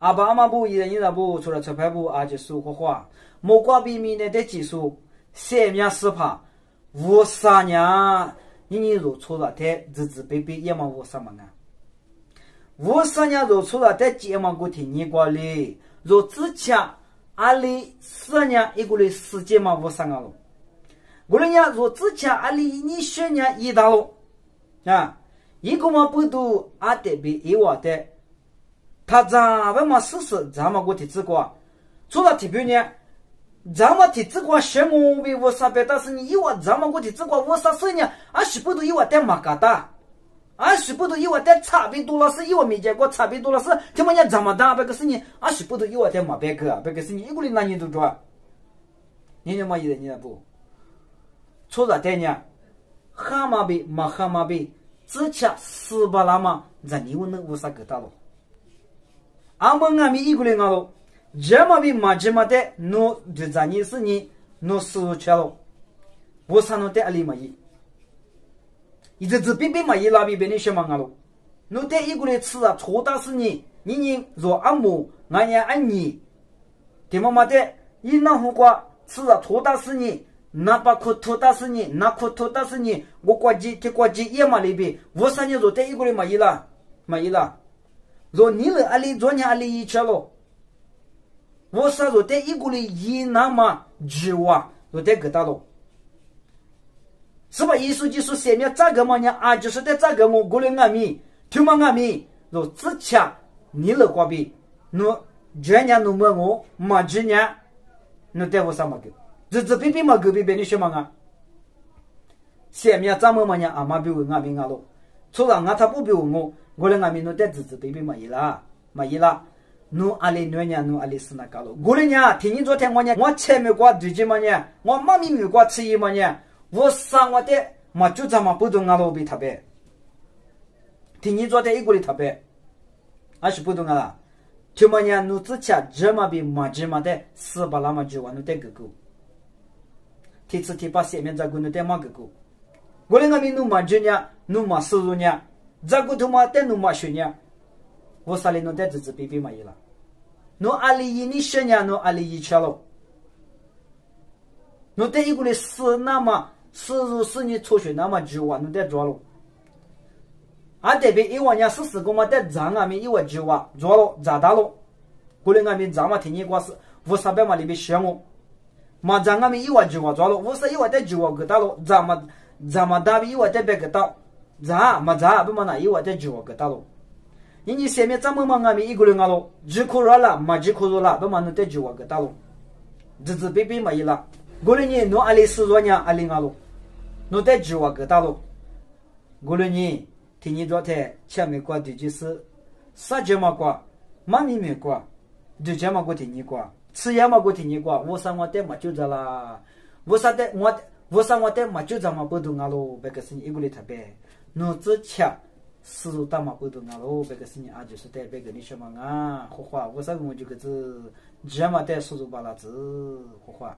阿爸阿妈不一人一人不，除了车牌不阿就说话，莫挂比米呢的技术，三面四怕，无啥呢？你若错了的，自自卑卑也嘛无啥嘛啊。无啥呢？若错了的，节嘛个听你过哩，若之前阿里4年一个哩时间嘛无啥个咯。我哩呢，若之前阿里你学年一大咯，啊，一个嘛不读阿得比一瓦的。他咱们嘛试试，咱们个提子瓜，除了提别呢，咱们提子瓜学我比我啥别，但是你一瓦咱们个提子瓜我啥事呢？俺许不读一瓦带马嘎达，俺许不读一瓦带差别多了是一瓦没见过差别多了是，他妈你咱们大别个是你，俺许不读一瓦带马别个，别个是你一个人拿你都抓，你他妈一人你不？除了带呢，蛤蟆比马蛤蟆比，之前4把那么，咱你我能无啥个大咯？阿们俺们一个人啊喽，这么比马这么的，侬就咱你是你，侬输去了，我啥侬带阿里嘛伊，一直只比嘛伊拉比别人学嘛啊喽，侬带一个人吃啊，错大是你，你若阿母，俺也按你，对妈妈的，一那红瓜吃啊，错大是你，那把苦错大是你，那苦错大是你，我挂机贴挂机也嘛里边，我啥人若带一个人嘛伊啦，嘛伊啦。若你了阿里昨年阿里一吃了，我啥若带一个里一那么10万，若带个大了，是吧？艺术技术下面咋个嘛呢？啊，就是在咋个我过来俺们，听嘛俺们，若之前你了瓜比，侬这年侬问我，嘛今年侬带我啥么个？这比嘛个比别你学嘛啊？下面咋么嘛呢？阿妈比我俺们啊喽，除了俺他不比我。我来俺们弄点自自卑卑嘛伊啦，侬阿里2年侬阿里4那搞了。我来呢，听你昨天我呢，我前面挂对劲嘛呢，我妈咪没挂吃一嘛呢，我上我的嘛就这么不懂啊了比特别。听你昨天一个里特别，还是不懂啊啦。就嘛呢，侬之前这么比嘛这么的4把那么就完侬带个狗，提次提把下面这个侬带嘛个狗。我来俺们弄嘛这呢，弄嘛收入呢。这个他妈带侬妈学呢，我啥哩侬带自自卑卑嘛伊啦，侬阿里一你学呢，侬阿里一吃了，侬带一个哩4那么4入4你初学那么9万侬带抓了，俺这边1万年14个嘛带涨俺们1万9万抓了咋大了，过来俺们涨嘛听你瓜是500嘛里边学我，嘛涨俺们1万9万抓了，1万带9万个大了，咱们大比1万带别个大。咋嘛咋不嘛那1万带9万个大咯？你下面怎么嘛俺们一个人啊咯？10块肉了，嘛10块肉了，不嘛能带9万个大咯？自自卑卑嘛伊啦，过来年侬阿里4年阿里啊咯，侬带9万个大咯？过来年听你昨天前面挂对就是啥节嘛挂，妈咪没挂，对节嘛过听你挂，吃也嘛过听你挂，我啥我带嘛就这啦，我啥带嘛就这么不懂啊咯？别个是你一个里特别。侬之前4入大嘛不懂啊喽，别个是你啊就是带别个你什么啊，花花，我啥我就个子，这么带4入8啦子，花花。